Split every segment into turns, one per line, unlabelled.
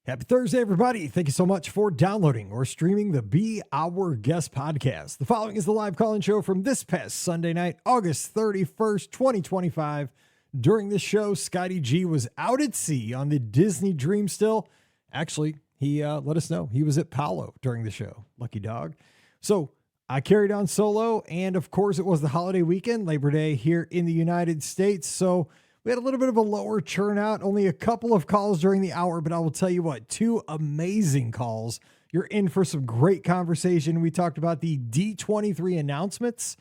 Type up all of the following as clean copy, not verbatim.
Happy Thursday, everybody. Thank you so much for downloading or streaming the Be Our Guest podcast. The following is the live call-in show from this past Sunday night, August 31st, 2025. During this show, Scotty G was out at sea on the Disney Dream still. Actually, he let us know he was at Palo during the show. Lucky dog. So I carried on solo, and of course, it was the holiday weekend, Labor Day here in the United States. So we had a little bit of a lower churn out, only a couple of calls during the hour, but I will tell you what, two amazing calls. You're in for some great conversation. We talked about the D23 announcements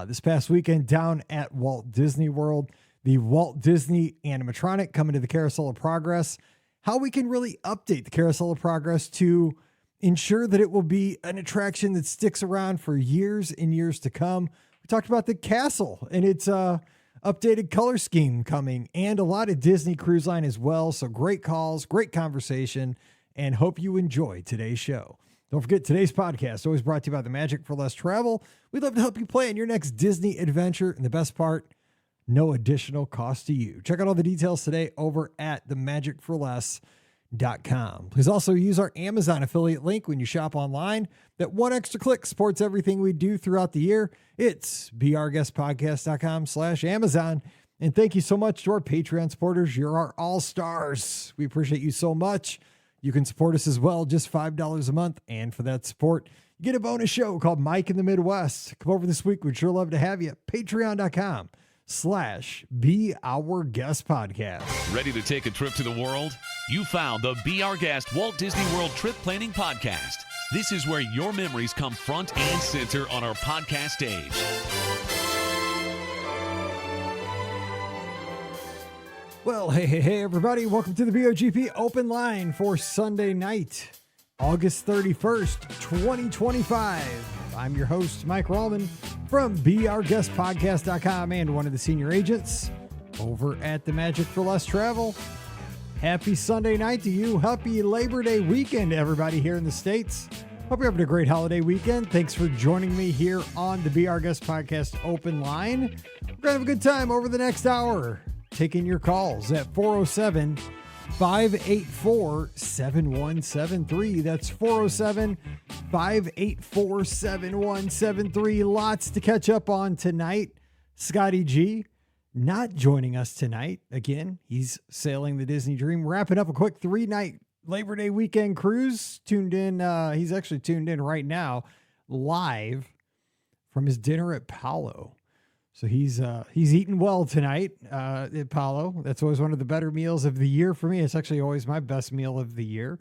this past weekend down at Walt Disney World, the Walt Disney animatronic coming to the Carousel of Progress, how we can really update the Carousel of Progress to ensure that it will be an attraction that sticks around for years and years to come. We talked about the castle and its updated color scheme coming, and a lot of Disney Cruise Line as well. So great calls, great conversation, and hope you enjoy today's show. Don't forget, today's podcast always brought to you by the Magic for Less Travel. We'd love to help you plan your next Disney adventure, and the best part, no additional cost to you. Check out all the details today over at themagicforless.com. Please also use our Amazon affiliate link when you shop online. That one extra click supports everything we do throughout the year. It's beourguestpodcast.com/Amazon. And thank you so much to our Patreon supporters. You're our all-stars. We appreciate you so much. You can support us as well, just $5 a month. And for that support, you get a bonus show called Mike in the Midwest. Come over this week. We'd sure love to have you. Patreon.com/Be Our Guest Podcast.
Ready to take a trip to the world? You found the Be Our Guest Walt Disney World Trip Planning Podcast. This is where your memories come front and center on our podcast stage.
Well, hey, everybody. Welcome to the BOGP Open Line for Sunday night, August 31st, 2025. I'm your host, Mike Rallman from BeOurGuestPodcast.com and one of the senior agents over at the Magic for Less Travel. Happy Sunday night to you. Happy Labor Day weekend, everybody here in the States. Hope you're having a great holiday weekend. Thanks for joining me here on the Be Our Guest Podcast Open Line. We're going to have a good time over the next hour, taking your calls at 407-584-7173. That's 407-584-7173. Lots to catch up on tonight. Scotty G not joining us tonight. Again, he's sailing the Disney Dream, wrapping up a quick 3-night Labor Day weekend cruise. Tuned in. He's actually tuned in right now live from his dinner at Palo. So he's eating well tonight at Palo. That's always one of the better meals of the year for me. It's actually always my best meal of the year.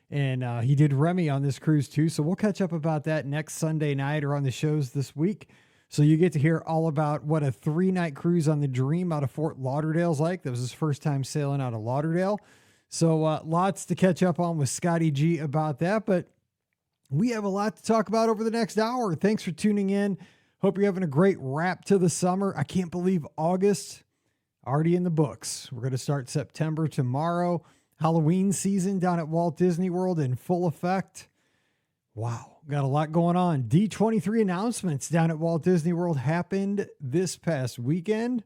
And he did Remy on this cruise too. So we'll catch up about that next Sunday night or on the shows this week. So you get to hear all about what a 3-night cruise on the Dream out of Fort Lauderdale's like. That was his first time sailing out of Lauderdale. So lots to catch up on with Scotty G about that. But we have a lot to talk about over the next hour. Thanks for tuning in. Hope you're having a great wrap to the summer. I can't believe August already in the books. We're going to start September tomorrow. Halloween season down at Walt Disney World in full effect. Wow. Got a lot going on. D23 announcements down at Walt Disney World happened this past weekend.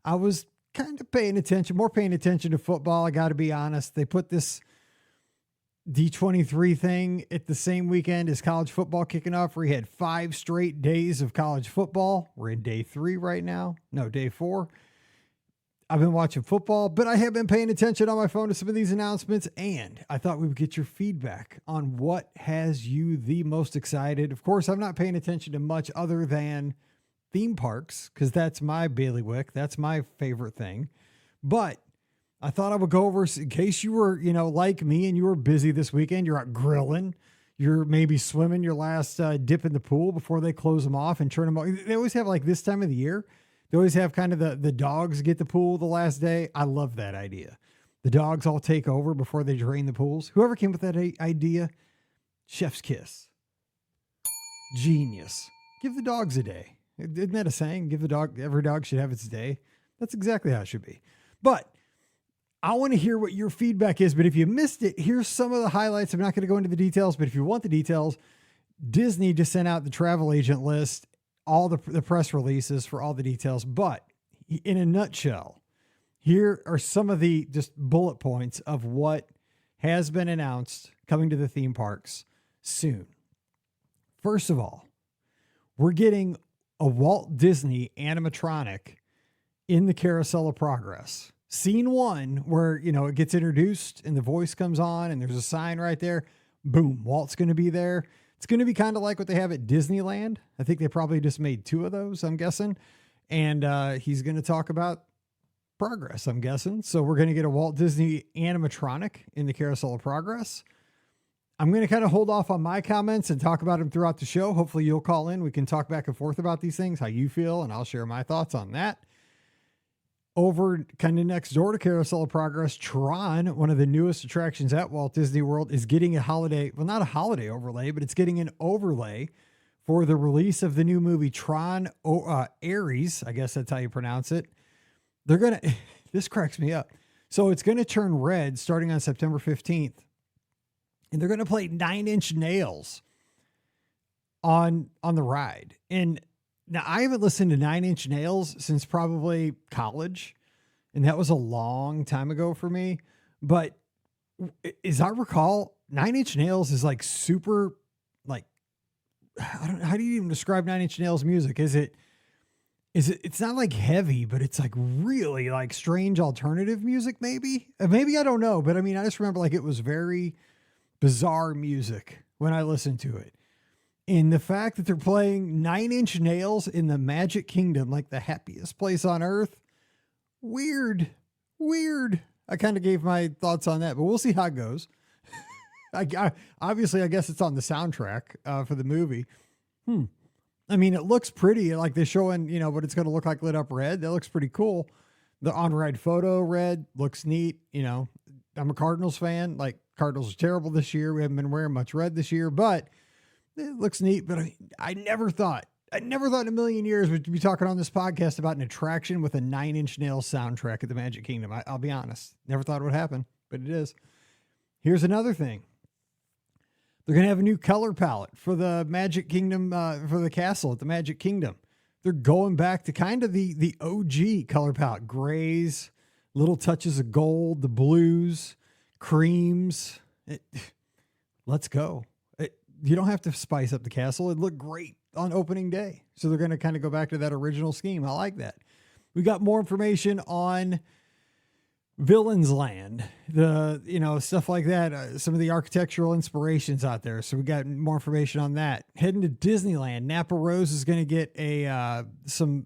I was kind of paying attention to football. I got to be honest. They put this D23 thing at the same weekend as college football kicking off, where we had 5 straight days of college football. We're in day 3 right now. No, day 4. I've been watching football, but I have been paying attention on my phone to some of these announcements, and I thought we would get your feedback on what has you the most excited. Of course, I'm not paying attention to much other than theme parks, because that's my bailiwick. That's my favorite thing. But I thought I would go over, in case you were, like me and you were busy this weekend, you're out grilling, you're maybe swimming your last dip in the pool before they close them off and turn them off. They always have, like, this time of the year, they always have kind of the dogs get the pool the last day. I love that idea. The dogs all take over before they drain the pools. Whoever came with that idea, chef's kiss. Genius. Give the dogs a day. Isn't that a saying? Every dog should have its day. That's exactly how it should be. But I want to hear what your feedback is. But if you missed it, here's some of the highlights. I'm not going to go into the details, but if you want the details, Disney just sent out the travel agent list, all the press releases for all the details. But in a nutshell, here are some of the just bullet points of what has been announced coming to the theme parks soon. First of all, we're getting a Walt Disney animatronic in the Carousel of Progress. Scene 1, where, it gets introduced and the voice comes on and there's a sign right there. Boom, Walt's going to be there. It's going to be kind of like what they have at Disneyland. I think they probably just made 2 of those, I'm guessing. And he's going to talk about Progress, I'm guessing. So we're going to get a Walt Disney animatronic in the Carousel of Progress. I'm going to kind of hold off on my comments and talk about them throughout the show. Hopefully you'll call in. We can talk back and forth about these things, how you feel, and I'll share my thoughts on that. Over kind of next door to Carousel of Progress, Tron, one of the newest attractions at Walt Disney World, is getting a holiday, well, not a holiday overlay, but it's getting an overlay for the release of the new movie Tron Ares. I guess that's how you pronounce it. They're going to, this cracks me up. So it's going to turn red starting on September 15th. And they're going to play 9 Inch Nails on the ride. And now I haven't listened to 9 Inch Nails since probably college. And that was a long time ago for me. But as I recall, 9 Inch Nails is like super, like, I don't know, how do you even describe 9 Inch Nails music? It's not like heavy, but it's like really like strange alternative music, maybe. Maybe I don't know. But I mean, I just remember like it was very bizarre music when I listened to it. And the fact that they're playing 9 Inch Nails in the Magic Kingdom, like the happiest place on earth. Weird. I kind of gave my thoughts on that, but we'll see how it goes. Obviously, I guess it's on the soundtrack for the movie. I mean, it looks pretty, like they're showing, what it's going to look like lit up red. That looks pretty cool. The on-ride photo red looks neat. I'm a Cardinals fan. Like, Cardinals are terrible this year. We haven't been wearing much red this year, but it looks neat. But I never thought in a million years we'd be talking on this podcast about an attraction with a 9 Inch Nails soundtrack at the Magic Kingdom. I'll be honest. Never thought it would happen, but it is. Here's another thing. They're going to have a new color palette for the Magic Kingdom, for the castle at the Magic Kingdom. They're going back to kind of the OG color palette. Grays, little touches of gold, the blues, creams. Let's go. You don't have to spice up the castle. It looked great on opening day. So they're going to kind of go back to that original scheme. I like that. We got more information on Villains Land, stuff like that. Some of the architectural inspirations out there. So we got more information on that. Heading to Disneyland, Napa Rose is going to get some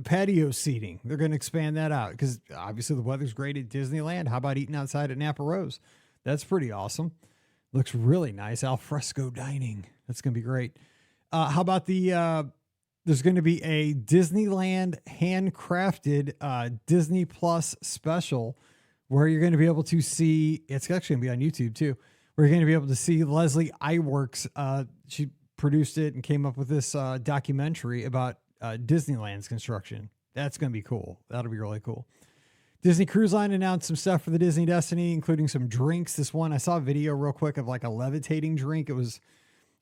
patio seating. They're going to expand that out because obviously the weather's great at Disneyland. How about eating outside at Napa Rose? That's pretty awesome. Looks really nice. Al fresco dining. That's going to be great. How about there's going to be a Disneyland handcrafted Disney Plus special where you're going to be able to see, it's actually going to be on YouTube too, where you're going to be able to see Leslie Iwerks. She produced it and came up with this documentary about Disneyland's construction. That's going to be cool. That'll be really cool. Disney Cruise Line announced some stuff for the Disney Destiny, including some drinks. This one, I saw a video real quick of like a levitating drink. It was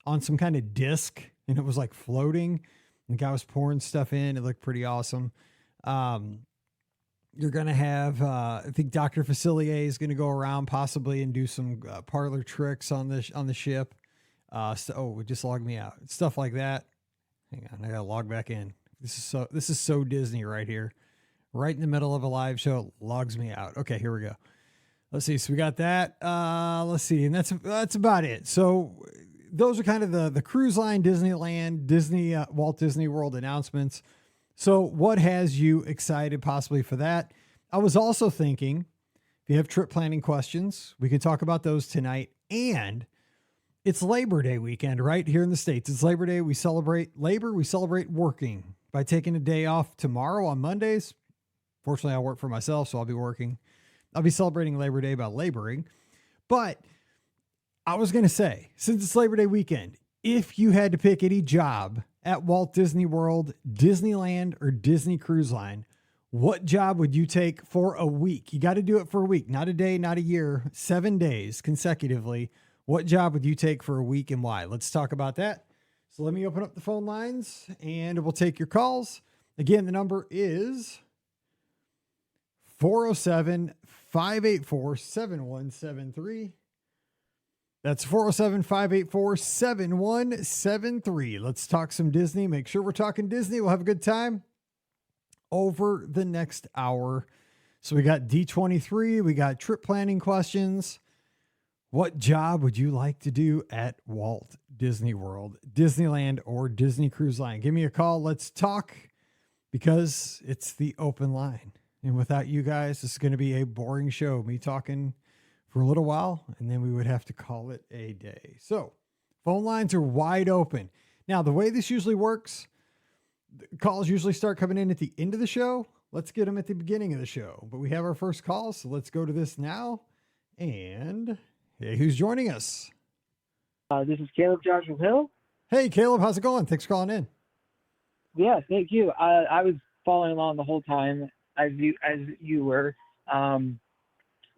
on some kind of disc and it was like floating. The guy was pouring stuff in. It looked pretty awesome. You're going to have, I think Dr. Facilier is going to go around possibly and do some parlor tricks on the ship. It just logged me out. Stuff like that. Hang on, I got to log back in. This is so Disney right here. Right in the middle of a live show, it logs me out. Okay, here we go. Let's see. So we got that. Let's see. And that's about it. So those are kind of the cruise line, Disneyland, Walt Disney World announcements. So what has you excited possibly for that? I was also thinking, if you have trip planning questions, we can talk about those tonight. And it's Labor Day weekend, right? Here in the States. It's Labor Day. We celebrate labor. We celebrate working by taking a day off tomorrow on Mondays. Fortunately, I work for myself, so I'll be working. I'll be celebrating Labor Day by laboring. But I was going to say, since it's Labor Day weekend, if you had to pick any job at Walt Disney World, Disneyland, or Disney Cruise Line, what job would you take for a week? You got to do it for a week, not a day, not a year, 7 days consecutively. What job would you take for a week and why? Let's talk about that. So let me open up the phone lines and we'll take your calls. Again, the number is 407 407-584-7173. That's 407-584-7173. Let's talk some Disney. Make sure we're talking Disney. We'll have a good time over the next hour. So we got D23. We got trip planning questions. What job would you like to do at Walt Disney World, Disneyland, or Disney Cruise Line? Give me a call. Let's talk, because it's the open line. And without you guys, this is going to be a boring show. Me talking for a little while, and then we would have to call it a day. So phone lines are wide open. Now, the way this usually works, calls usually start coming in at the end of the show. Let's get them at the beginning of the show. But we have our first call, so let's go to this now. And hey, who's joining us?
This is Caleb Joshua Hill.
Hey, Caleb, how's it going? Thanks for calling in.
Yeah, thank you. I was following along the whole time as you were. I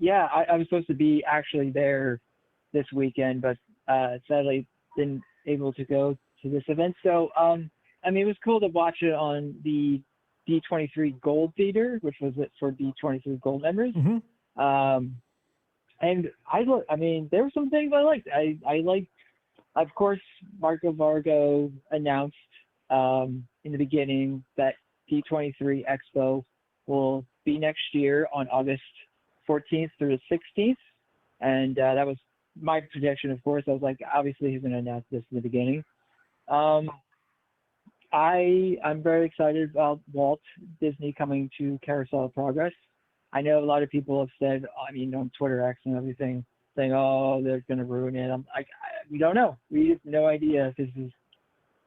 was supposed to be actually there this weekend, but sadly didn't able to go to this event. So, it was cool to watch it on the D23 Gold Theater, which was it for D23 Gold members.
Mm-hmm.
And there were some things I liked. I liked, of course, Marco Vargo announced in the beginning that D23 Expo will be next year on August 14th through the 16th. And that was my prediction, of course. I was like, obviously he's going to announce this in the beginning. I'm very excited about Walt Disney coming to Carousel of Progress. I know a lot of people have said, on Twitter X and everything, saying, oh, they're going to ruin it. We don't know. We have no idea if this is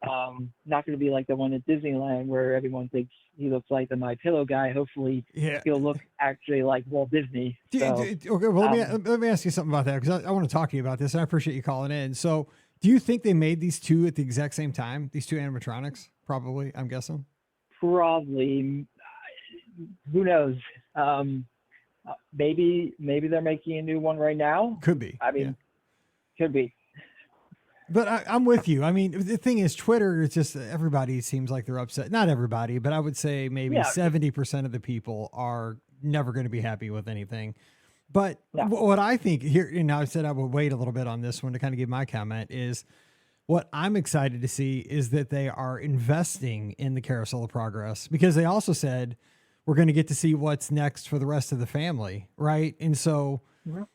not going to be like the one at Disneyland where everyone thinks he looks like the My Pillow guy. Hopefully he'll look actually like Walt Disney.
Okay, well, let me ask you something about that, because I want to talk to you about this, and I appreciate you calling in. So do you think they made these two at the exact same time, these two animatronics? Probably, I'm guessing.
Probably. Who knows? Maybe they're making a new one right now.
Could be.
Could be.
But I'm with you. The thing is, Twitter, it's just everybody seems like they're upset. Not everybody, but I would say maybe 70% of the people are never going to be happy with anything. But what I think here, I said I would wait a little bit on this one to kind of give my comment, is what I'm excited to see is that they are investing in the Carousel of Progress, because they also said we're going to get to see what's next for the rest of the family, right? And so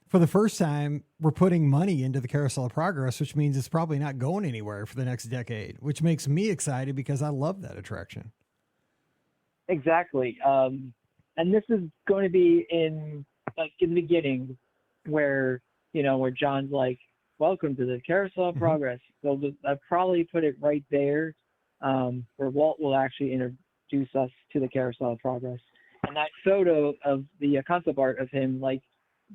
for the first time, we're putting money into the Carousel of Progress, which means it's probably not going anywhere for the next decade, which makes me excited because I love that attraction.
Exactly. And this is going to be in the beginning where John's like, welcome to the Carousel of Progress. So I'll probably put it right there where Walt will actually introduce us to the Carousel of Progress. And that photo of the concept art of him, like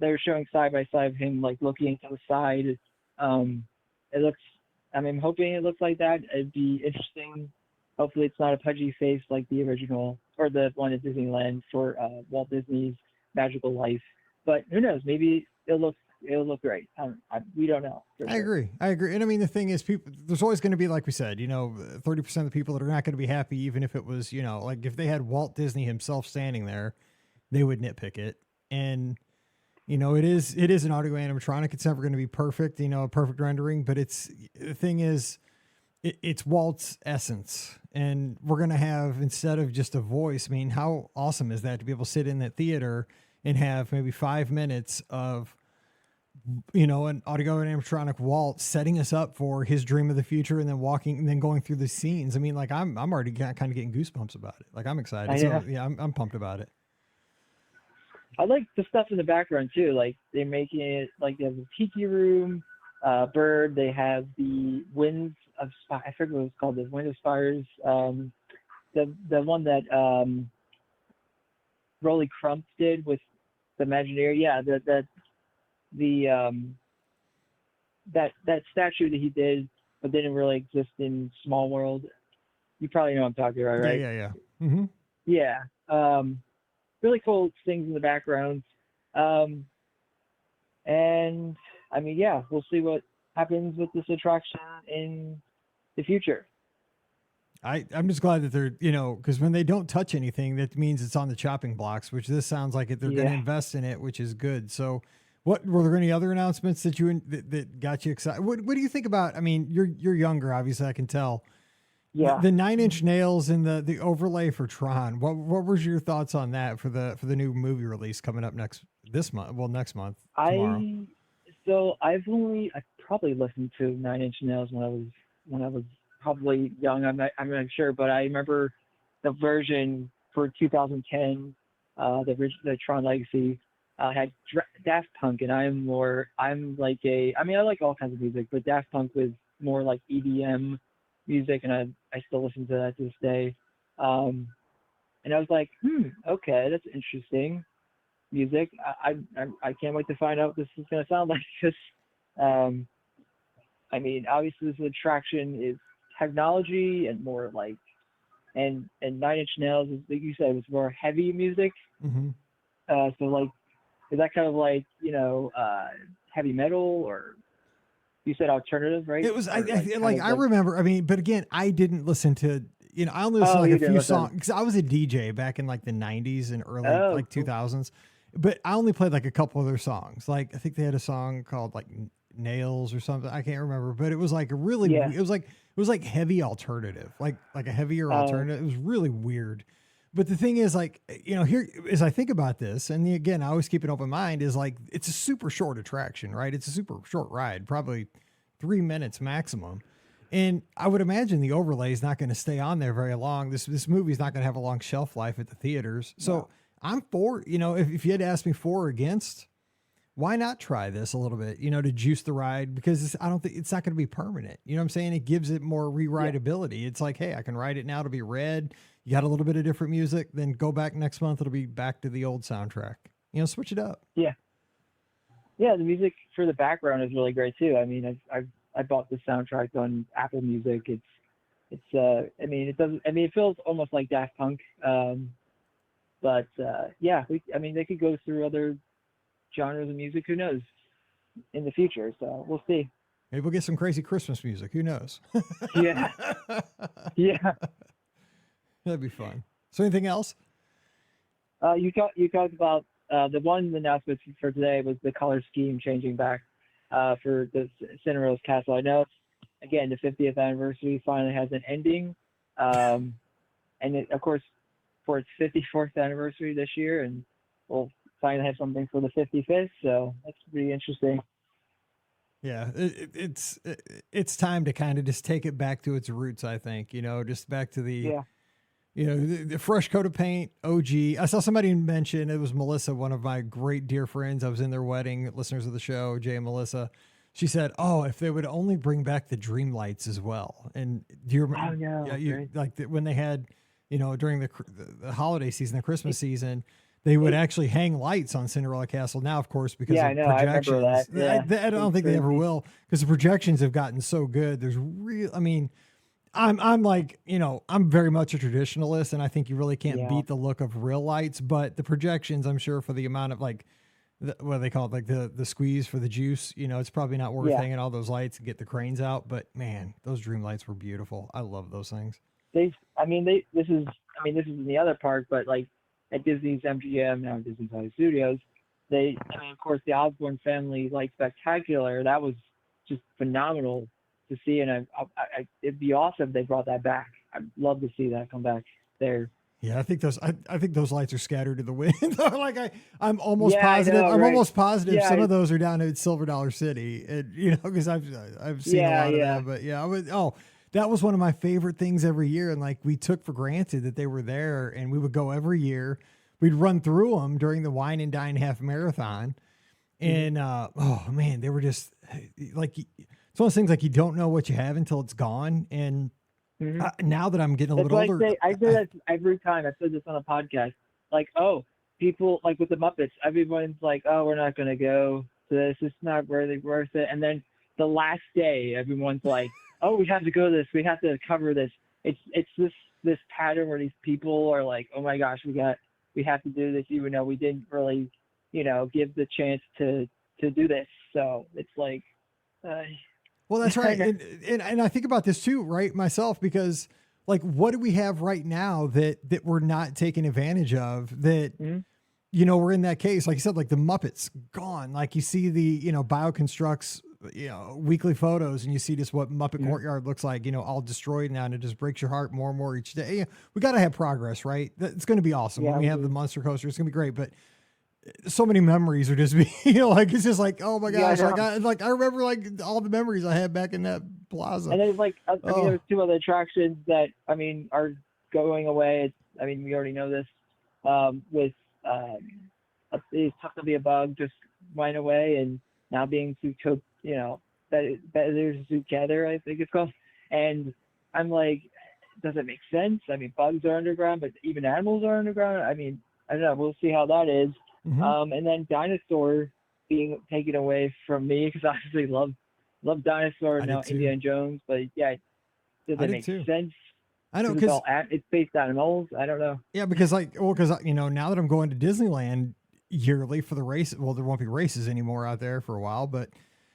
they're showing side by side of him, like looking to the side. It looks, I'm hoping it looks like that. It'd be interesting. Hopefully it's not a pudgy face like the original or the one at Disneyland for Walt Disney's Magical Life. But who knows? Maybe it'll look great. We don't know.
I agree. And the thing is, there's always going to be, like we said, 30% of the people that are not going to be happy, even if it was, like if they had Walt Disney himself standing there, they would nitpick it. And, it is an audio animatronic. It's never going to be perfect, a perfect rendering, but the thing is, it's Walt's essence. And we're going to have, instead of just a voice, how awesome is that to be able to sit in that theater and have maybe 5 minutes of, an audio animatronic Walt setting us up for his dream of the future, and then going through the scenes. I'm already kind of getting goosebumps about it. Like, I'm excited. So I'm pumped about it.
I like the stuff in the background too. Like they're making it like they have the tiki room, bird. They have the winds of I forget what it's called. The wind of spires. The one that Rolly Crump did with the Imagineer. Yeah, that statue that he did but didn't really exist in Small World. You probably know what I'm talking about, right?
Yeah. Mm-hmm.
Yeah. Really cool things in the background. And we'll see what happens with this attraction in the future.
I'm just glad that they're, because when they don't touch anything, that means it's on the chopping blocks, which this sounds like they're going to invest in it, which is good. So what were there any other announcements that got you excited? What do you think about, I mean, you're younger, obviously I can tell.
Yeah.
The 9 Inch Nails and the overlay for Tron. What was your thoughts on that for the new movie release coming up next month, tomorrow?
I probably listened to 9 Inch Nails when I was probably young. I'm not sure, but I remember the version for 2010, the Tron Legacy, had Daft Punk, and I like all kinds of music, but Daft Punk was more like EDM music, and I still listen to that to this day. And I was like, okay, that's interesting music. I can't wait to find out what this is going to sound like. Because, I mean, obviously this attraction is technology and more like, and 9 Inch Nails, is, like you said, was more heavy music.
Mm-hmm.
So like, is that kind of like, heavy metal, or you said alternative, right?
It was,
Or
I remember, I mean, but again, I didn't listen to, I only listened to like a few songs, because I was a DJ back in like the 90s and early 2000s, but I only played like a couple of their songs. Like, I think they had a song called like Nails or something. I can't remember, but it was like it was like heavy alternative, like a heavier alternative. It was really weird. But the thing is, like, here, as I think about this, and again, I always keep an open mind, is like, it's a super short attraction, right? It's a super short ride, probably 3 minutes maximum. And I would imagine the overlay is not going to stay on there very long. This movie is not going to have a long shelf life at the theaters. So I'm for, if you had asked me for or against, why not try this a little bit, to juice the ride? Because I don't think it's not going to be permanent. You know what I'm saying? It gives it more re-rideability. It's like, hey, I can ride it now. It'll be red. You got a little bit of different music, then go back next month. It'll be back to the old soundtrack. Switch it up.
Yeah. Yeah, the music for the background is really great too. I mean, I bought the soundtrack on Apple Music. It feels almost like Daft Punk. But they could go through other genres of music. Who knows in the future? So we'll see.
Maybe we'll get some crazy Christmas music. Who knows?
Yeah. Yeah.
That'd be fun. So anything else?
You talked about the one announcement for today was the color scheme changing back for the Cinderella's Castle. I know, again, the 50th anniversary finally has an ending, and of course, for its 54th anniversary this year, and we'll finally have something for the 55th. So that's pretty interesting.
Yeah, it's time to kind of just take it back to its roots. I think just back to the the fresh coat of paint. OG. I saw somebody mention, it was Melissa, one of my great dear friends. I was in their wedding, listeners of the show, Jay and Melissa. She said, "Oh, if they would only bring back the dream lights as well." And do you remember?
Oh, yeah,
like when they had, during the holiday season, the Christmas season, they would actually hang lights on Cinderella Castle. Now, of course, because of projections,
I remember that.
I don't think they ever will, because the projections have gotten so good. There's I'm like, I'm very much a traditionalist, and I think you really can't beat the look of real lights, but the projections, I'm sure, for the amount of like, what do they call it? Like the squeeze for the juice, it's probably not worth hanging all those lights and get the cranes out, but man, those dream lights were beautiful. I love those things.
This is in the other park, but like at Disney's MGM, now Disney's Hollywood Studios, of course, the Osborne Family Light Spectacular, that was just phenomenal to see, and it'd be awesome if they brought that back. I'd love to see that come back there.
Yeah, I think those lights are scattered to the wind. Like I'm almost positive. I'm almost positive some of those are down at Silver Dollar City, and because I've seen a lot of that. But that was one of my favorite things every year, and like we took for granted that they were there, and we would go every year. We'd run through them during the Wine and Dine Half Marathon, and they were just like, it's one of those things like you don't know what you have until it's gone, and. Now that I'm getting a little older,
I say that every time. I said this on a podcast. Like, people like with the Muppets, everyone's like, we're not going to go to this. It's not really worth it. And then the last day, everyone's like, we have to go to this. We have to cover this. It's this pattern where these people are like, oh my gosh, we have to do this, even though we didn't really, give the chance to do this. So it's like.
Well, that's right. And I think about this too, right? Myself, because like, what do we have right now that we're not taking advantage of that, you know, we're in that case, like you said, like the Muppets gone, like you see the, you know, BioConstruct's, you know, weekly photos and you see just what Muppet Courtyard looks like, you know, all destroyed now, and it just breaks your heart more and more each day. Yeah, we got to have progress, right? It's going to be awesome. When we have the monster coaster, it's going to be great, but so many memories are just, you know, like, it's just like, oh my gosh. I remember like all the memories I had back in that plaza.
And there's like, I mean, there's 2 other attractions that, I mean, are going away. I mean, we already know this, with, it's tough to be a bug just went away, and now being Zootopia, you know, there's Zoogather, I think it's called. And I'm like, does it make sense? I mean, bugs are underground, but even animals are underground. I mean, I don't know. We'll see how that is. And then Dinosaur being taken away from me, because I obviously love Dinosaur and now Indiana Jones. But yeah, does it make sense?
I know, because
it's based animals. I don't know.
Yeah, because you know, now that I'm going to Disneyland yearly for the race, well, there won't be races anymore out there for a while, but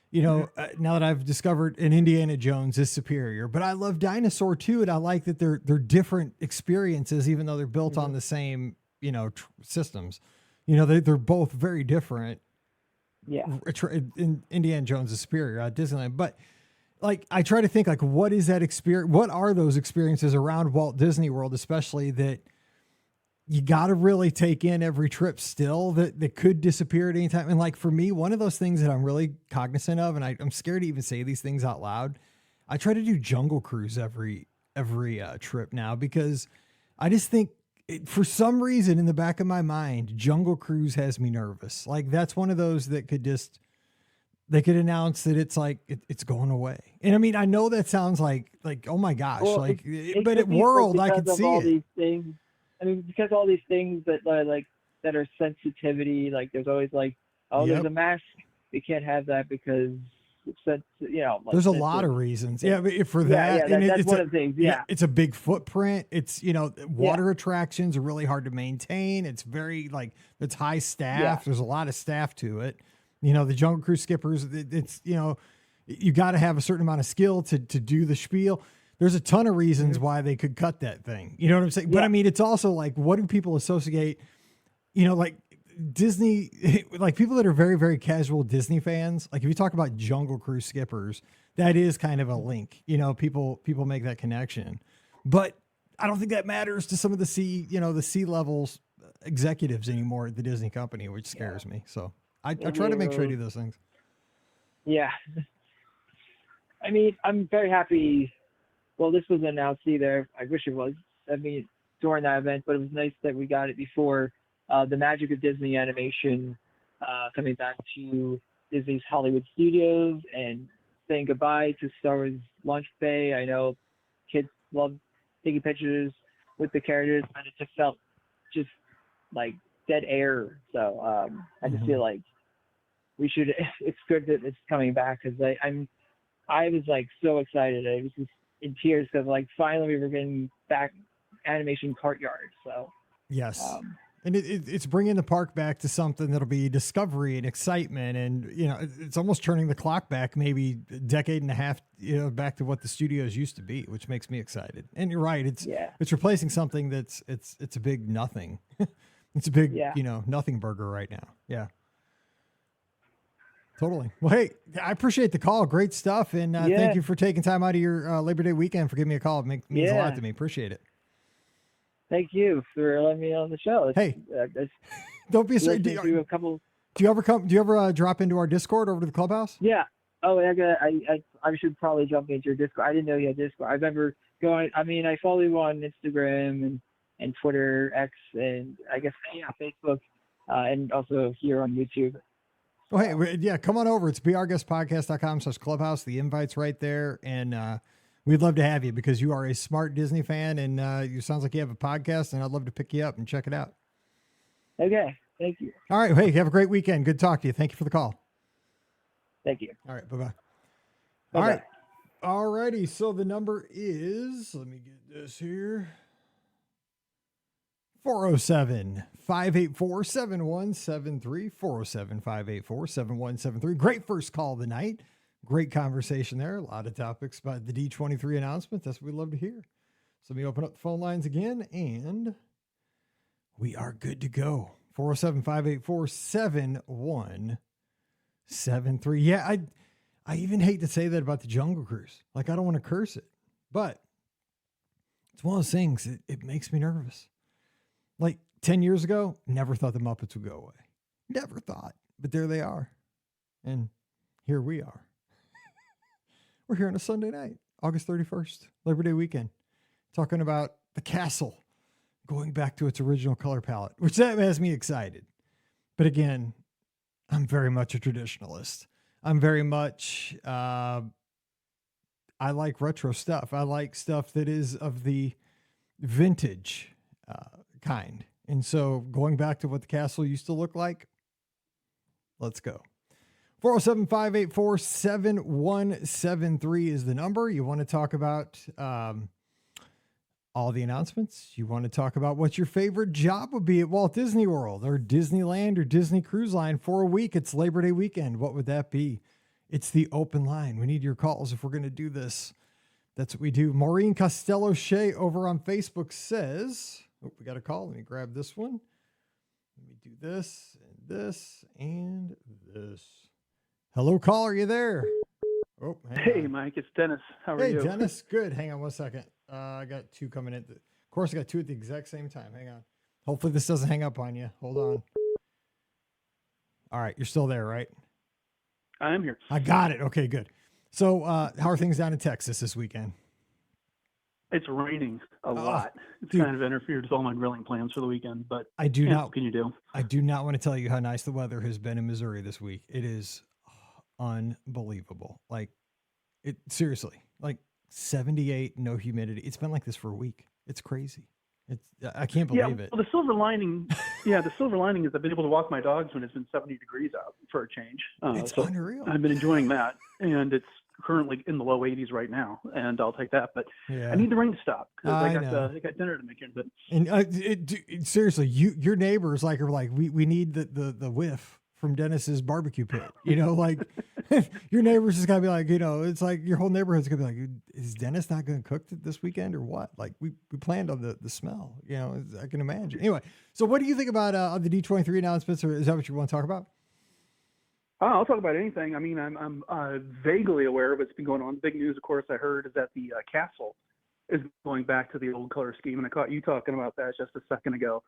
you know, now that I've discovered an Indiana Jones is superior, but I love Dinosaur too. And I like that they're different experiences, even though they're built on the same, you know, systems, you know, they're both very different.
Yeah.
Indiana Jones is superior at Disneyland, but like, I try to think like, what is that experience? What are those experiences around Walt Disney World, especially that you got to really take in every trip still that could disappear at any time. And like, for me, one of those things that I'm really cognizant of, and I'm scared to even say these things out loud, I try to do Jungle Cruise every trip now, because I just think for some reason in the back of my mind, Jungle Cruise has me nervous. Like, that's one of those that could just, they could announce that it's like, it's going away. And I mean, I know that sounds like, oh my gosh, well, like, but at World, I could see it.
These things, I mean, because all these things that are like, that are sensitivity, like there's always like, there's a mask. We can't have that because it's, you know, like,
there's a lot of reasons. Yeah. But for that,
and that's one of the things. Yeah.
It's a big footprint. It's, you know, water attractions are really hard to maintain. It's very like, it's high staff. Yeah. There's a lot of staff to it. You know, the Jungle Cruise skippers, it's, you know, you got to have a certain amount of skill to do the spiel. There's a ton of reasons why they could cut that thing. You know what I'm saying? Yeah. But I mean, it's also like, what do people associate, you know, like Disney, like people that are very, very casual Disney fans. Like if you talk about Jungle Cruise skippers, that is kind of a link, you know, people make that connection, but I don't think that matters to some of the C levels executives anymore at the Disney company, which scares me. So I try to make sure I do those things.
Yeah. I mean, I'm very happy. Well, this was announced either. I wish it was. I mean, during that event, but it was nice that we got it before. The Magic of Disney animation coming back to Disney's Hollywood Studios and saying goodbye to Star Wars Launch Bay. I know kids love taking pictures with the characters, but it just felt just like dead air. So I just feel like we should. It's good that it's coming back, because I was like so excited. I was just in tears because like finally we were getting back animation Courtyard. So
yes. And it's bringing the park back to something that'll be discovery and excitement. And, you know, it's almost turning the clock back maybe a decade and a half, you know, back to what the studios used to be, which makes me excited. And you're right. It's replacing something that's a big nothing. It's a big, you know, nothing burger right now. Yeah. Totally. Well, hey, I appreciate the call. Great stuff. And thank you for taking time out of your Labor Day weekend for giving me a call. It means a lot to me. Appreciate it.
Thank you for letting me on the show.
Hey, don't be sorry. Do you ever drop into our Discord over to the clubhouse?
Yeah. Oh, I should probably jump into your Discord. I didn't know you had Discord. I remember going. I mean, I follow you on Instagram and Twitter, X, and I guess Facebook, and also here on YouTube.
Oh, hey, come on over. It's beourguestpodcast.com/clubhouse. The invite's right there, and we'd love to have you because you are a smart Disney fan, and you sounds like you have a podcast, and I'd love to pick you up and check it out.
Okay. Thank you.
All right. Hey, have a great weekend. Good to talk to you. Thank you for the call.
Thank you.
All right. Bye-bye. All right. All righty. So the number is, let me get this here. 407-584-7173. 407-584-7173. Great first call of the night. Great conversation there. A lot of topics about the D23 announcement. That's what we love to hear. So let me open up the phone lines again, and we are good to go. 407-584-7173. Yeah, I even hate to say that about the Jungle Cruise. Like, I don't want to curse it, but it's one of those things. It makes me nervous. Like 10 years ago, never thought the Muppets would go away. Never thought, but there they are. And here we are. We're here on a Sunday night, August 31st, Labor Day weekend, talking about the castle going back to its original color palette, which that has me excited. But again, I'm very much a traditionalist. I'm very much, I like retro stuff. I like stuff that is of the vintage kind. And so going back to what the castle used to look like, let's go. 407-584-7173 is the number. You want to talk about all the announcements. You want to talk about what your favorite job would be at Walt Disney World or Disneyland or Disney Cruise Line for a week. It's Labor Day weekend. What would that be? It's the open line. We need your calls if we're going to do this. That's what we do. Maureen Costello Shea over on Facebook says, oh, we got a call. Let me grab this one. Let me do this and this and this. Hello, caller. Are you there? Oh,
hey, Mike. It's Dennis. How are you?
Hey, Dennis. Good. Hang on one second. I got two coming in. Of course, I got two at the exact same time. Hang on. Hopefully this doesn't hang up on you. Hold on. All right. You're still there, right?
I am here.
I got it. Okay, good. So how are things down in Texas this weekend?
It's raining a lot. It's
dude,
kind of interfered with all my grilling plans for the weekend, but
I do not.
What can you do?
I do not want to tell you how nice the weather has been in Missouri this week. It is unbelievable. Like, it seriously, like 78, no humidity. It's been like this for a week. It's crazy. I can't believe it.
Well, the silver lining, the silver lining is I've been able to walk my dogs when it's been 70 degrees out for a change.
It's unreal.
I've been enjoying that, and it's currently in the low 80s right now, and I'll take that. But I need the rain to stop because I got dinner to make in. But
seriously, your neighbors are like we need the whiff from Dennis's barbecue pit. You know, like your neighbors just gotta be like, you know, it's like your whole neighborhood's gonna be like, is Dennis not gonna cook this weekend or what? Like we planned on the smell, you know, I can imagine. Anyway, so what do you think about the D23 announcements, or is that what you want to talk about?
I'll talk about anything. I mean, I'm vaguely aware of what's been going on. The big news, of course, I heard is that the castle is going back to the old color scheme, and I caught you talking about that just a second ago.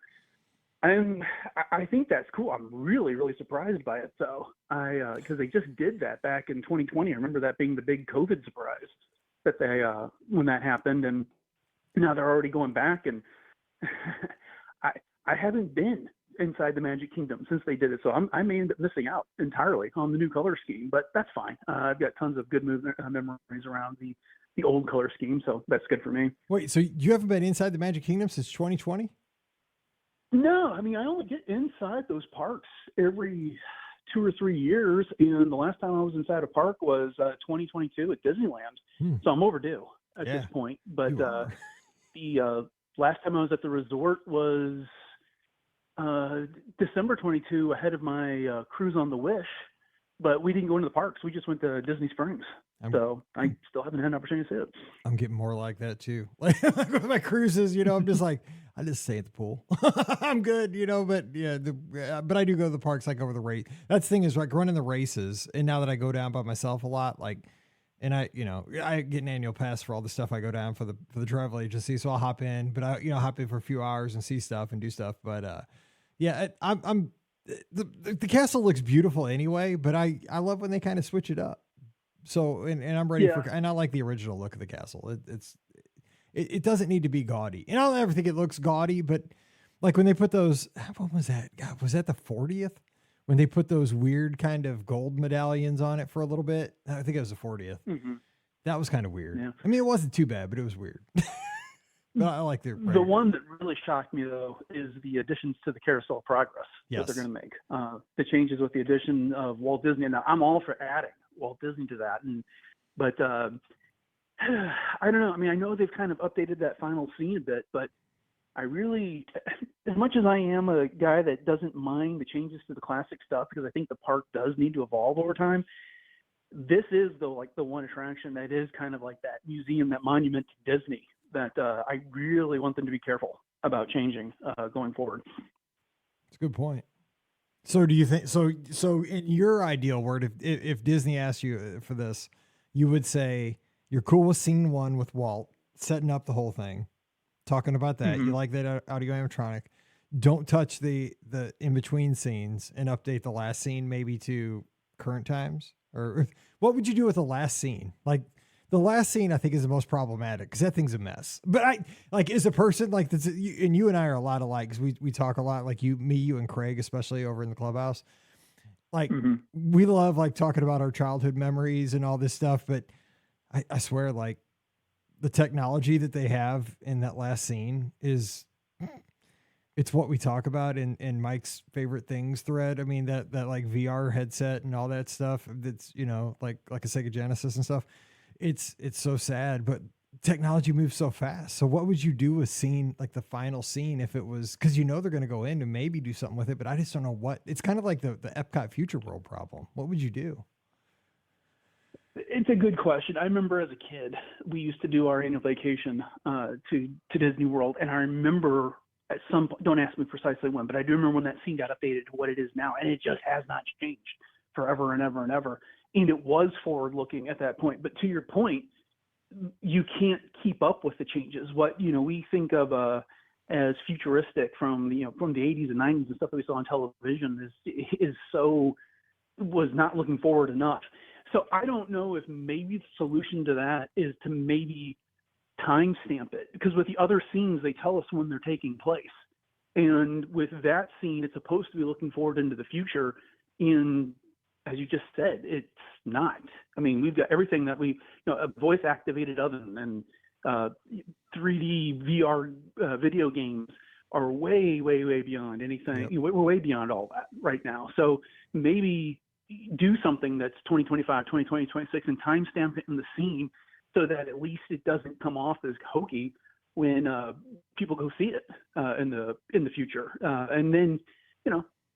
And I think that's cool. I'm really, really surprised by it, though. Because they just did that back in 2020. I remember that being the big COVID surprise that they when that happened, and now they're already going back. And I haven't been inside the Magic Kingdom since they did it, so I may end up missing out entirely on the new color scheme. But that's fine. I've got tons of good memories around the old color scheme, so that's good for me.
Wait, so you haven't been inside the Magic Kingdom since 2020?
No, I mean, I only get inside those parks every 2 or 3 years, and the last time I was inside a park was 2022 at Disneyland. So I'm overdue at this point. But the last time I was at the resort was December 22, ahead of my cruise on the Wish. But we didn't go into the parks. We just went to Disney Springs. So I still haven't had an opportunity to see it.
I'm getting more like that too. Like with my cruises, you know, I'm just like, I just stay at the pool. I'm good, you know, but but I do go to the parks. I go over the race. That's the thing is like running the races. And now that I go down by myself a lot, like, and I get an annual pass for all the stuff I go down for the travel agency. So I'll hop in, but I, hop in for a few hours and see stuff and do stuff. But I'm the castle looks beautiful anyway, but I love when they kind of switch it up. So, and I'm ready for, and I like the original look of the castle. It doesn't need to be gaudy. And I don't ever think it looks gaudy, but like when they put those, what was that? God, was that the 40th? When they put those weird kind of gold medallions on it for a little bit? I think it was the 40th. Mm-hmm. That was kind of weird. Yeah. I mean, it wasn't too bad, but it was weird. But I like the
one that really shocked me though is the additions to the Carousel Progress that they're going to make. The changes with the addition of Walt Disney. Now I'm all for adding Walt Disney to that, but I don't know. I mean, I know they've kind of updated that final scene a bit, but I really, as much as I am a guy that doesn't mind the changes to the classic stuff, because I think the park does need to evolve over time. This is the one attraction that is kind of like that museum, that monument to Disney that I really want them to be careful about changing going forward.
That's a good point. So do you think, so in your ideal world, if Disney asked you for this, you would say you're cool with scene 1 with Walt setting up the whole thing, talking about that.
Mm-hmm.
You like that audio animatronic. Don't touch the in-between scenes and update the last scene maybe to current times? Or what would you do with the last scene? Like, the last scene I think is the most problematic because that thing's a mess. But I like as a person like this, and you and I are a lot alike because we talk a lot, like you and Craig, especially over in the clubhouse. Like we love like talking about our childhood memories and all this stuff. But I swear, like the technology that they have in that last scene it's what we talk about in Mike's favorite things thread. I mean, that like VR headset and all that stuff that's, you know, like a Sega Genesis and stuff. It's so sad, but technology moves so fast. So what would you do with scene, like the final scene, if it was, because you know they're going to go in and maybe do something with it, but I just don't know what. It's kind of like the Epcot Future World problem. What would you do?
It's a good question. I remember as a kid, we used to do our annual vacation to Disney World, and I remember at some point, don't ask me precisely when, but I do remember when that scene got updated to what it is now, and it just has not changed forever and ever and ever. And it was forward looking at that point. But to your point, you can't keep up with the changes. What, you know, we think of as futuristic from the 80s and 90s and stuff that we saw on television was not looking forward enough. So I don't know if maybe the solution to that is to maybe timestamp it, because with the other scenes, they tell us when they're taking place. And with that scene, it's supposed to be looking forward into the future. And as you just said, it's not. I mean, we've got everything that voice activated oven and 3D VR video games are way, way, way beyond anything.
Yep.
We're way beyond all that right now. So maybe do something that's 2025, 2020, 26 and timestamp it in the scene so that at least it doesn't come off as hokey when people go see it in the future. And then,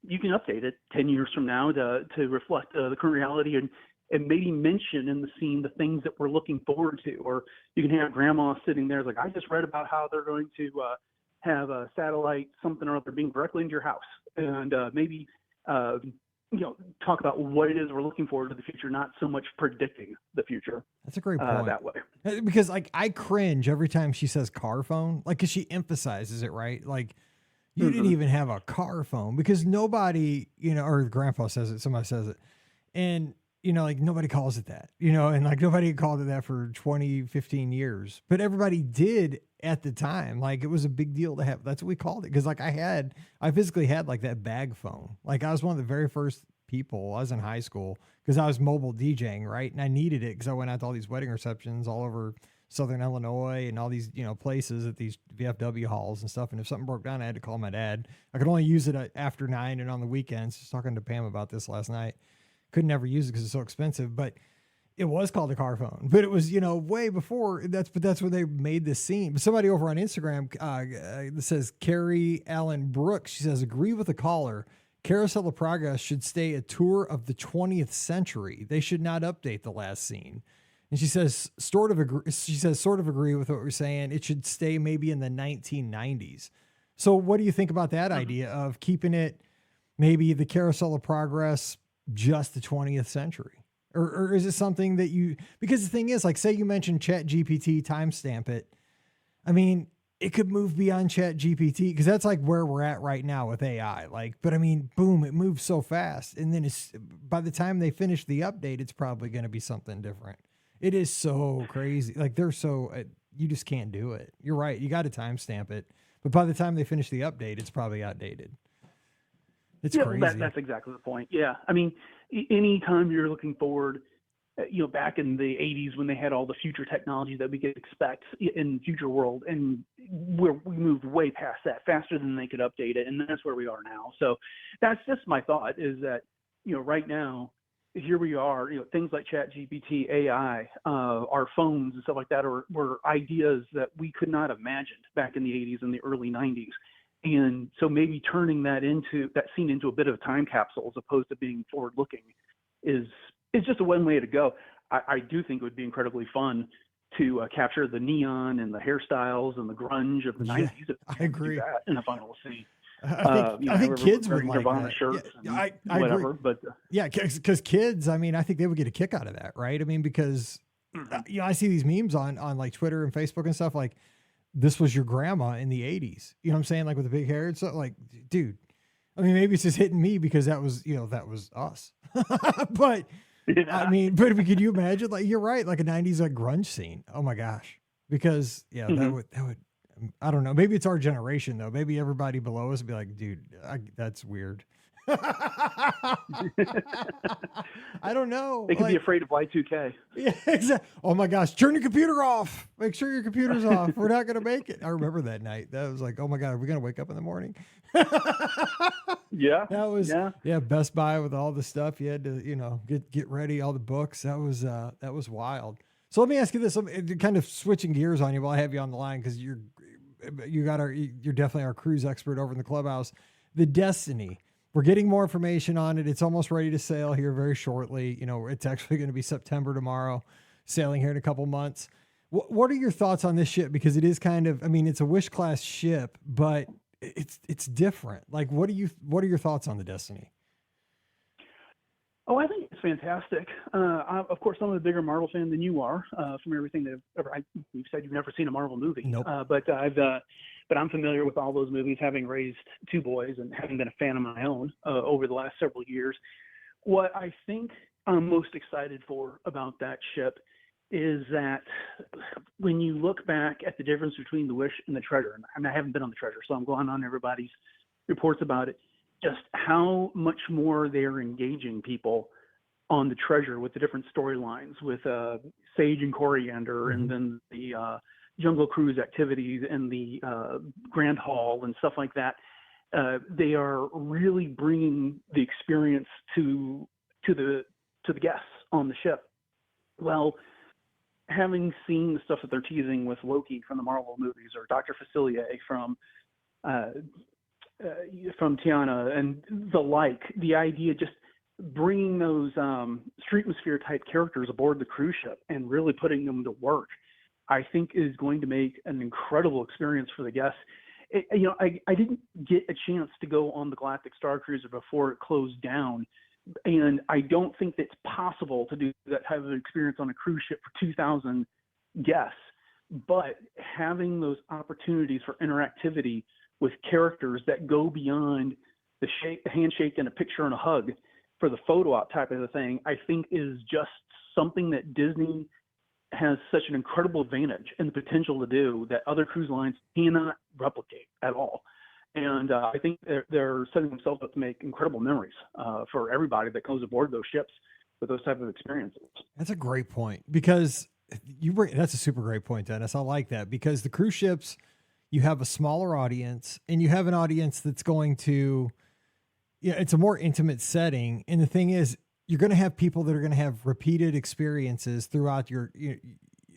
you can update it 10 years from now to reflect the current reality and maybe mention in the scene the things that we're looking forward to. Or you can have grandma sitting there like, I just read about how they're going to have a satellite something or other being directly into your house. And maybe, talk about what it is we're looking forward to the future, not so much predicting the future.
That's a great point.
That way.
Because like I cringe every time she says car phone, like, cause she emphasizes it, right? Like, you didn't even have a car phone because nobody, or grandpa says it, somebody says it. And, like nobody calls it that, and like nobody called it that for 20, 15 years, but everybody did at the time. Like it was a big deal to have, that's what we called it. Cause like I physically had like that bag phone. Like I was one of the very first people. I was in high school cause I was mobile DJing. Right. And I needed it cause I went out to all these wedding receptions all over Southern Illinois and all these, places at these VFW halls and stuff. And if something broke down, I had to call my dad. I could only use it after 9 and on the weekends. Just talking to Pam about this last night. Could never use it because it's so expensive, but it was called a car phone. But it was, way before that's when they made this scene. But somebody over on Instagram that says Carrie Allen Brooks, she says, agree with the caller. Carousel of Progress should stay a tour of the 20th century. They should not update the last scene. And she says, sort of agree with what we're saying. It should stay maybe in the 1990s. So what do you think about that idea of keeping it maybe the Carousel of Progress, just the 20th century? Or is it something that because the thing is, like, say you mentioned Chat GPT, timestamp it. I mean, it could move beyond Chat GPT because that's like where we're at right now with AI. Like, but I mean, boom, it moves so fast. And then by the time they finish the update, it's probably going to be something different. It is so crazy. Like you just can't do it. You're right. You got to timestamp it. But by the time they finish the update, it's probably outdated. It's crazy.
That's exactly the point. Yeah. I mean, anytime you're looking forward, back in the 80s when they had all the future technology that we could expect in Future World, and we moved way past that, faster than they could update it. And that's where we are now. So that's just my thought is that, right now, here we are, things like ChatGPT, AI, our phones and stuff like that were ideas that we could not have imagined back in the 80s and the early 90s. And so maybe turning that scene into a bit of a time capsule as opposed to being forward looking is just a one way to go. I do think it would be incredibly fun to capture the neon and the hairstyles and the grunge of the
Yeah,
90s. If
I agree.
do that in a vinyl scene.
I think kids would
wearing
like
Nirvana
that.
shirts
Yeah,
and
I
whatever,
agree.
but
Yeah, because kids, I mean, I think they would get a kick out of that, right? I mean, because I see these memes on like Twitter and Facebook and stuff like, this was your grandma in the 80s. You know what I'm saying? Like with the big hair and stuff. Like, dude, I mean, maybe it's just hitting me because that was us. But
yeah.
I mean, but could you imagine? Like, you're right, like a 90s like grunge scene. Oh my gosh. Because that would I don't know. Maybe it's our generation though. Maybe everybody below us would be like, dude, that's weird. I don't know.
They could be afraid of Y2K.
Yeah, exactly. Oh my gosh, turn your computer off. Make sure your computer's off. We're not going to make it. I remember that night. That was like, oh my God, are we going to wake up in the morning?
Yeah.
That was, Best Buy with all the stuff. You had to, get ready, all the books. That was wild. So let me ask you this. I'm kind of switching gears on you while I have you on the line because you're definitely our cruise expert over in the clubhouse. The Destiny. We're getting more information on it. It's almost ready to sail here very shortly. It's actually going to be September tomorrow, sailing here in a couple months. What are your thoughts on this ship? Because it is kind of, I mean, it's a Wish class ship, but it's different. Like, what are your thoughts on the Destiny?
Oh, I think it's fantastic. Of course, I'm a bigger Marvel fan than you are. From everything that you've said, you've never seen a Marvel movie.
Nope.
But I'm familiar with all those movies, having raised two boys and having been a fan of my own over the last several years. What I think I'm most excited for about that ship is that when you look back at the difference between the Wish and the Treasure, and I haven't been on the Treasure, so I'm going on everybody's reports about it, just how much more they're engaging people on the Treasure with the different storylines with Sage and Coriander, and then the Jungle Cruise activities and the Grand Hall and stuff like that. They are really bringing the experience to the guests on the ship. Well, having seen the stuff that they're teasing with Loki from the Marvel movies, or Dr. Facilier from Tiana and the like, the idea just bringing those streetmosphere type characters aboard the cruise ship and really putting them to work, I think is going to make an incredible experience for the guests. I didn't get a chance to go on the Galactic Star Cruiser before it closed down, and I don't think it's possible to do that type of experience on a cruise ship for 2,000 guests. But having those opportunities for interactivity with characters that go beyond the handshake and a picture and a hug for the photo op type of a thing, I think is just something that Disney has such an incredible advantage and the potential to do that other cruise lines cannot replicate at all. And I think they're setting themselves up to make incredible memories for everybody that goes aboard those ships with those type of experiences.
That's a great point, because that's a super great point, Dennis. I like that, because the cruise ships, you have a smaller audience, and you have an audience that's going to, it's a more intimate setting. And the thing is, you're going to have people that are going to have repeated experiences throughout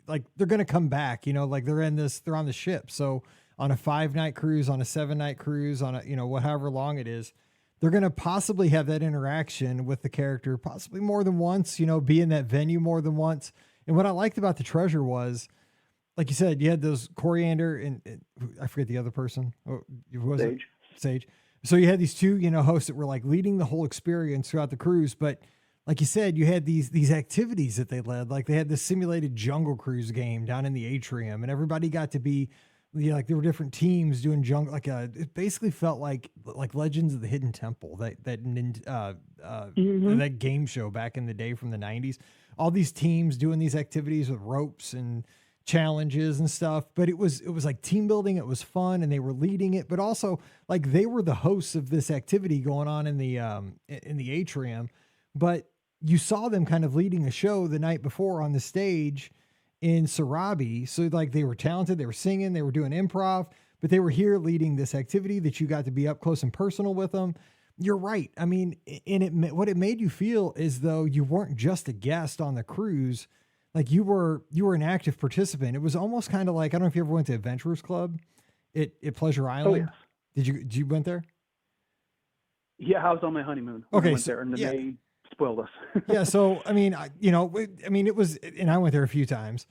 like they're going to come back, like they're on the ship. So on a 5-night cruise, on a 7-night cruise, on a, however long it is, they're going to possibly have that interaction with the character, possibly more than once, be in that venue more than once. And what I liked about the Treasure was, like you said, you had those Coriander and I forget the other person. Who was
Sage.
it? Sage. So you had these two, hosts that were like leading the whole experience throughout the cruise. But like you said, you had these activities that they led. Like they had this simulated jungle cruise game down in the atrium, and everybody got to be, like there were different teams doing jungle. It basically felt like Legends of the Hidden Temple, that game show back in the day from the 90s. All these teams doing these activities with ropes and challenges and stuff, but it was like team building. It was fun, and they were leading it, but also like they were the hosts of this activity going on in the atrium. But you saw them kind of leading a show the night before on the stage in Sarabi. So like they were talented, they were singing, they were doing improv, but they were here leading this activity that you got to be up close and personal with them. You're right. I mean, what it made you feel is though you weren't just a guest on the cruise. Like you were an active participant. It was almost kind of like, I don't know if you ever went to Adventurers Club at Pleasure Island.
Oh,
yes. Did you went there?
Yeah, I was on my honeymoon. Okay, I went there, and then they spoiled us.
Yeah, so I mean, it was, and I went there a few times.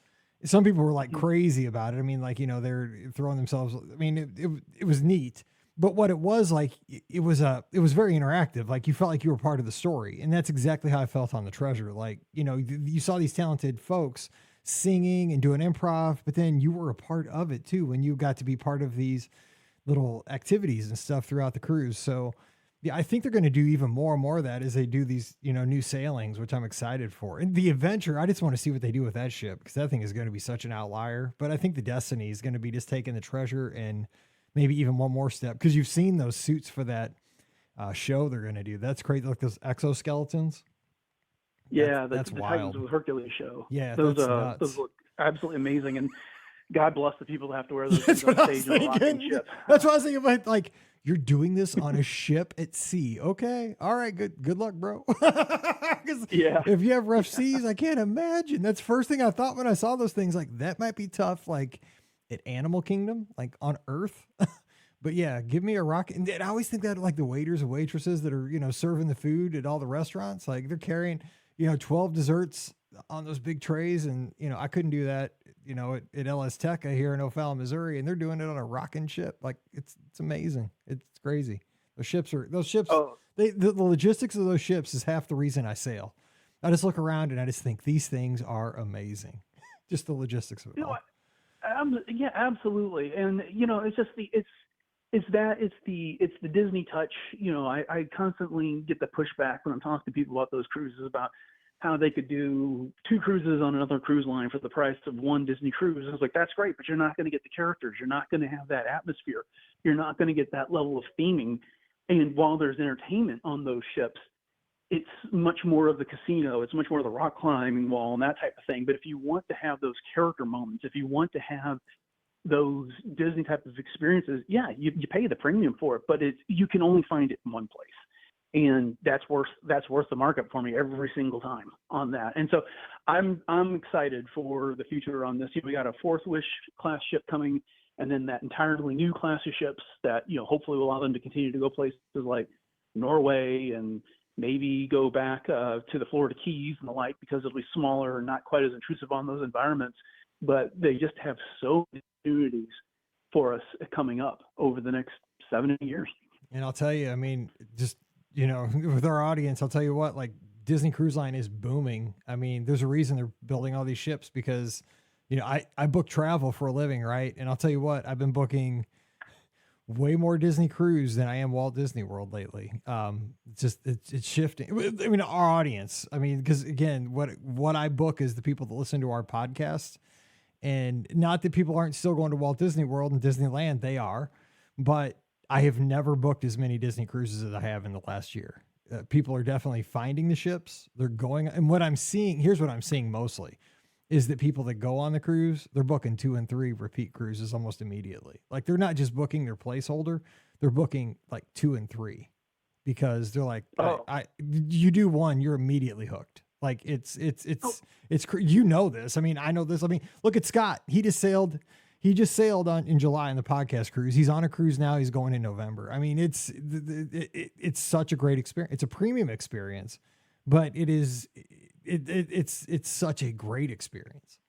some people were like crazy about it. I mean, like, they're throwing themselves. I mean, it was neat, but what it was like, it was very interactive. Like you felt like you were part of the story. And that's exactly how I felt on the Treasure. Like, you saw these talented folks singing and doing improv, but then you were a part of it too. When you got to be part of these little activities and stuff throughout the cruise. So yeah, I think they're going to do even more and more of that as they do these, new sailings, which I'm excited for. And the Adventure, I just want to see what they do with that ship because that thing is going to be such an outlier. But I think the Destiny is going to be just taking the Treasure and maybe even one more step because you've seen those suits for that show they're going to do. That's crazy. Like those exoskeletons.
Yeah,
that's
the
wild.
Titans of the Hercules show.
Yeah,
those
nuts.
those look absolutely amazing, and God bless the people that have to wear those
That's
things
what
on
I was
stage on a rocking
thinking.
ship.
That's what I was thinking about. Like, you're doing this on a ship at sea. Okay. All right. Good luck, bro. 'Cause
Yeah.
if you have rough seas, I can't imagine. That's the first thing I thought when I saw those things. Like, that might be tough, like at Animal Kingdom, like on Earth. But yeah, give me a rocket. And I always think that like the waiters and waitresses that are, serving the food at all the restaurants, like they're carrying, 12 desserts on those big trays. And, I couldn't do that, at LS Tech here in O'Fallon, Missouri, and they're doing it on a rocking ship. Like it's amazing. It's crazy. Those ships.
Oh.
The logistics of those ships is half the reason I sail. I just look around and I just think these things are amazing. Just the logistics of it all.
Yeah, absolutely. And, it's just it's the Disney touch. I constantly get the pushback when I'm talking to people about those cruises about how they could do 2 cruises on another cruise line for the price of one Disney cruise. I was like, that's great, but you're not going to get the characters. You're not going to have that atmosphere. You're not going to get that level of theming. And while there's entertainment on those ships, it's much more of the casino. It's much more of the rock climbing wall and that type of thing. But if you want to have those character moments, if you want to have those Disney type of experiences, yeah, you pay the premium for it, but you can only find it in one place. And that's worth the markup for me every single time on that. And so I'm excited for the future on this. We got a Fourth Wish class ship coming, and then that entirely new class of ships that hopefully will allow them to continue to go places like Norway and maybe go back to the Florida Keys and the like, because it'll be smaller and not quite as intrusive on those environments. But they just have so many opportunities for us coming up over the next 7 years.
And I'll tell you, I mean, just with our audience, I'll tell you what, like Disney Cruise Line is booming. I mean, there's a reason they're building all these ships because, I book travel for a living, right? And I'll tell you what, I've been booking way more Disney cruise than I am Walt Disney World lately. It's shifting. I mean, our audience, because again, what I book is the people that listen to our podcast, and not that people aren't still going to Walt Disney World and Disneyland. They are, but I have never booked as many Disney cruises as I have in the last year. People are definitely finding the ships. They're going, and here's what I'm seeing mostly is that people that go on the cruise, they're booking 2 and 3 repeat cruises almost immediately. Like they're not just booking their placeholder, they're booking like 2 and 3 because they're like, you do one, you're immediately hooked. Like it's this. I mean, I know this. I mean, look at Scott. He just sailed in July on the podcast cruise. He's on a cruise now. He's going in November. I mean, it's such a great experience. It's a premium experience, but it's such a great experience.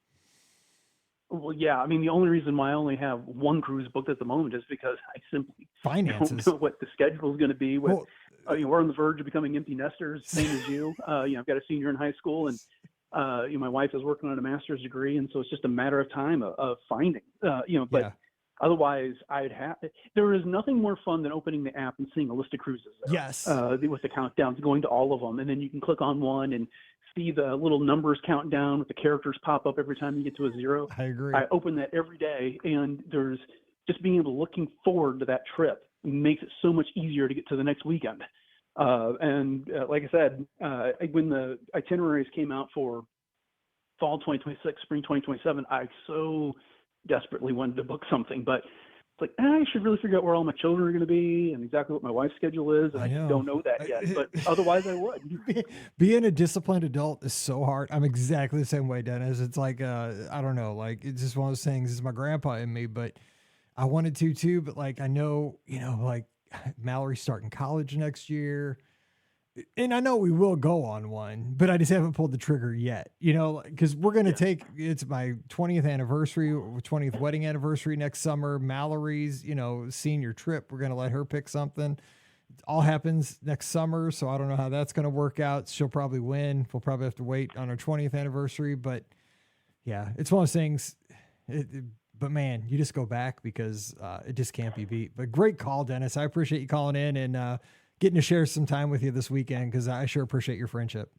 Well, yeah. I mean, the only reason why I only have one cruise booked at the moment is because I simply don't know what the schedule is going to be. We're on the verge of becoming empty nesters, same as you. I've got a senior in high school, and my wife is working on a master's degree, and so it's just a matter of time of finding. Otherwise, there is nothing more fun than opening the app and seeing a list of cruises.
Yes.
With the countdowns, going to all of them, and then you can click on one and see the little numbers count down with the characters pop up every time you get to a 0.
I agree.
I open that every day, and there's just being able to looking forward to that trip makes it so much easier to get to the next weekend. Like I said, when the itineraries came out for fall 2026, spring 2027, I so desperately wanted to book something, but it's like, I should really figure out where all my children are going to be and exactly what my wife's schedule is. And I don't know that yet, but otherwise I would.
Being a disciplined adult is so hard. I'm exactly the same way, Dennis. It's like, I don't know, like it's just one of those things. It's my grandpa in me, but I wanted to too, but like, I know, like Mallory's starting college next year. And I know we will go on one, but I just haven't pulled the trigger yet, because we're going to it's my 20th anniversary, 20th wedding anniversary next summer. Mallory's, senior trip. We're going to let her pick something. It all happens next summer. So I don't know how that's going to work out. She'll probably win. We'll probably have to wait on our 20th anniversary, but yeah, it's one of those things. But man, you just go back because it just can't be beat. But great call, Dennis. I appreciate you calling in and, getting to share some time with you this weekend, because I sure appreciate your friendship.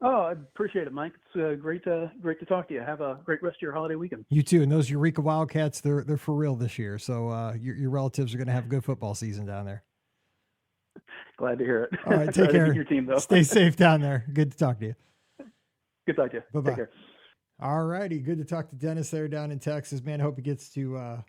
Oh, I appreciate it, Mike. It's great to talk to you. Have a great rest of your holiday weekend.
You too. And those Eureka Wildcats, they're for real this year. So your relatives are going to have a good football season down there.
Glad to hear it.
All right, take care.
Your team, though.
Stay safe down there. Good to talk to you.
Good to talk to you.
Bye-bye.
Take care.
All righty. Good to talk to Dennis there down in Texas. Man, I hope he gets to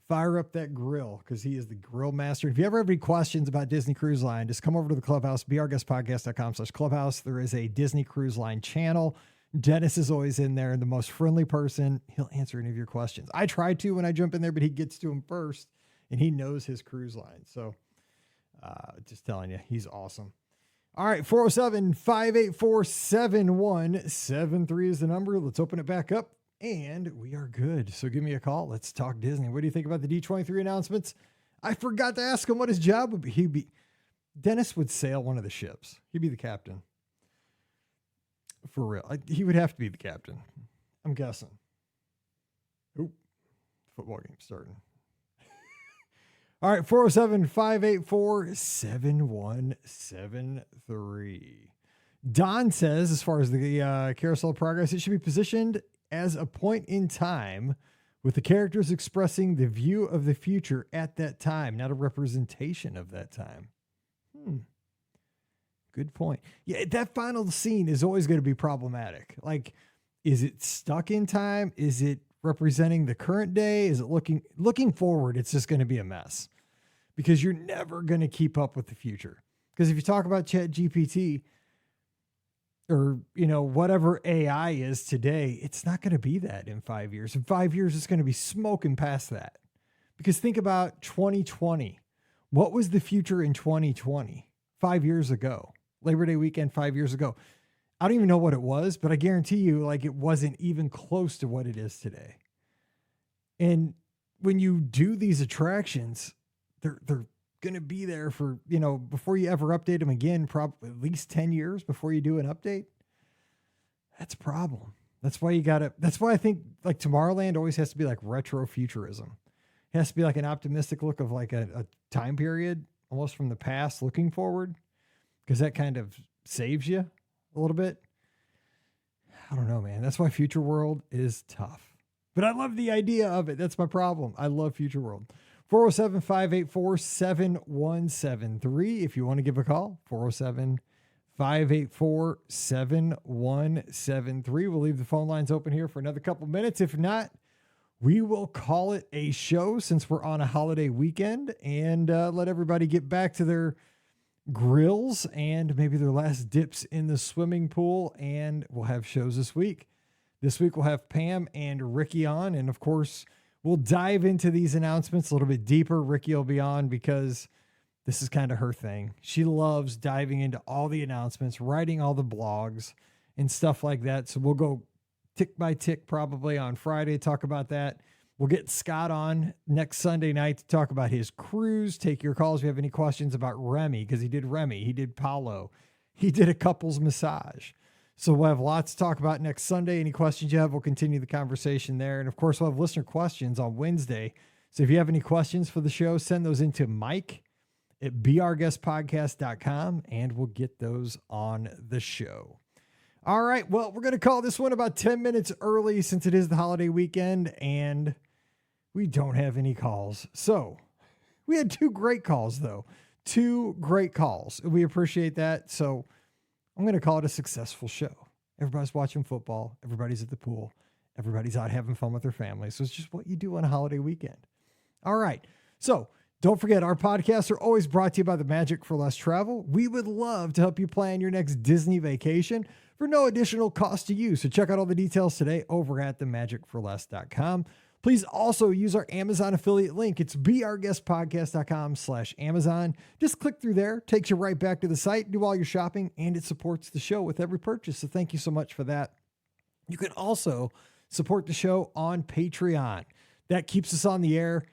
fire up that grill, because he is the grill master. If you ever have any questions about Disney Cruise Line, just come over to the Clubhouse, beourguestpodcast.com/clubhouse. There is a Disney Cruise Line channel. Dennis is always in there, and the most friendly person. He'll answer any of your questions. I try to when I jump in there, but he gets to them first, and he knows his cruise line. So just telling you, he's awesome. All right, 407-584-7173 is the number. Let's open it back up. And we are good. So give me a call. Let's talk Disney. What do you think about the D23 announcements? I forgot to ask him what his job would be. Dennis would sail one of the ships. He'd be the captain. For real. He would have to be the captain, I'm guessing. Oop. Football game starting. All right, 407-584-7173. Don says, as far as the Carousel Progress, it should be positioned as a point in time with the characters expressing the view of the future at that time, not a representation of that time. Good point. Yeah, that final scene is always going to be problematic. Like, is it stuck in time? Is it representing the current day? Is it looking forward? It's just going to be a mess, because you're never going to keep up with the future. Because if you talk about ChatGPT, or, whatever AI is today, it's not going to be that in 5 years. In 5 years, it's going to be smoking past that. Because think about 2020. What was the future in 2020? 5 years ago. Labor Day weekend, 5 years ago. I don't even know what it was, but I guarantee you, it wasn't even close to what it is today. And when you do these attractions, they're going to be there for, before you ever update them again, probably at least 10 years before you do an update. That's a problem. That's why I think Tomorrowland always has to be like retro futurism. It has to be like an optimistic look of a time period, almost from the past looking forward, because that kind of saves you a little bit. I don't know, man. That's why Future World is tough, but I love the idea of it. That's my problem. I love Future World. 407-584-7173. If you want to give a call, 407-584-7173. We'll leave the phone lines open here for another couple minutes. If not, we will call it a show, since we're on a holiday weekend, and let everybody get back to their grills and maybe their last dips in the swimming pool. And we'll have shows this week. This week we'll have Pam and Ricky on, and of course, we'll dive into these announcements a little bit deeper. Ricky will be on because this is kind of her thing. She loves diving into all the announcements, writing all the blogs and stuff like that. So we'll go tick by tick probably on Friday, talk about that. We'll get Scott on next Sunday night to talk about his cruise. Take your calls if you have any questions about Remy, because he did Remy, he did Paulo, he did a couples massage. So we'll have lots to talk about next Sunday. Any questions you have, we'll continue the conversation there. And of course, we'll have listener questions on Wednesday. So if you have any questions for the show, send those into Mike at beourguestpodcast.com, and we'll get those on the show. All right. Well, we're going to call this one about 10 minutes early, since it is the holiday weekend and we don't have any calls. So we had two great calls, though. Two great calls. We appreciate that. So I'm going to call it a successful show. Everybody's watching football. Everybody's at the pool. Everybody's out having fun with their families. So it's just what you do on a holiday weekend. All right. So don't forget, our podcasts are always brought to you by the Magic for Less Travel. We would love to help you plan your next Disney vacation for no additional cost to you. So check out all the details today over at themagicforless.com. Please also use our Amazon affiliate link. It's beourguestpodcast.com/Amazon. Just click through there, takes you right back to the site, do all your shopping, and it supports the show with every purchase. So thank you so much for that. You can also support the show on Patreon. That keeps us on the air.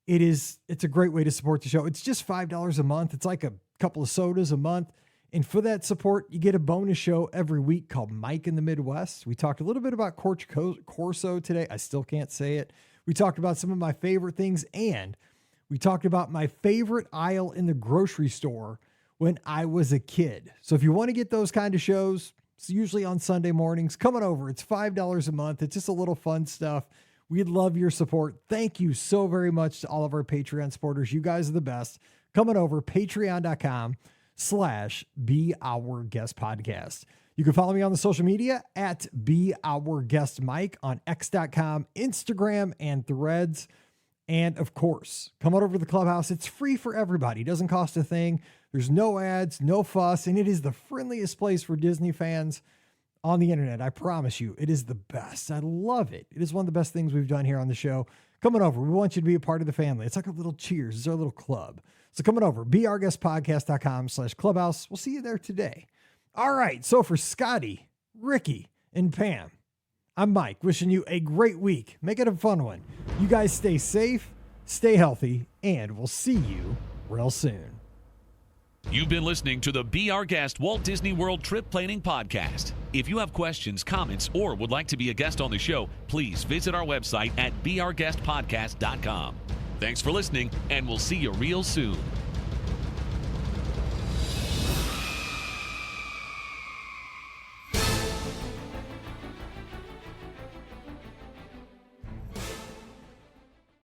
It's a great way to support the show. It's just $5 a month. It's like a couple of sodas a month. And for that support, you get a bonus show every week called Mike in the Midwest. We talked a little bit about Corso today. I still can't say it. We talked about some of my favorite things, and we talked about my favorite aisle in the grocery store when I was a kid. So if you want to get those kind of shows, it's usually on Sunday mornings. Come on over. It's $5 a month. It's just a little fun stuff. We'd love your support. Thank you so very much to all of our Patreon supporters. You guys are the best. Come on over, patreon.com/Be Our Guest Podcast. You can follow me on the social media at Be Our Guest Mike on X.com, Instagram, and Threads. And of course, come on over to the Clubhouse. It's free for everybody. It doesn't cost a thing. There's no ads, no fuss, and it is the friendliest place for Disney fans on the internet. I promise you, it is the best. I love it. It is one of the best things we've done here on the show. Come on over. We want you to be a part of the family. It's like a little Cheers. It's our little club. So come on over, beourguestpodcast.com/clubhouse. We'll see you there today. All right. So for Scotty, Ricky, and Pam, I'm Mike, wishing you a great week. Make it a fun one. You guys stay safe, stay healthy, and we'll see you real soon.
You've been listening to the Be Our Guest Walt Disney World Trip Planning Podcast. If you have questions, comments, or would like to be a guest on the show, please visit our website at beourguestpodcast.com. Thanks for listening, and we'll see you real soon.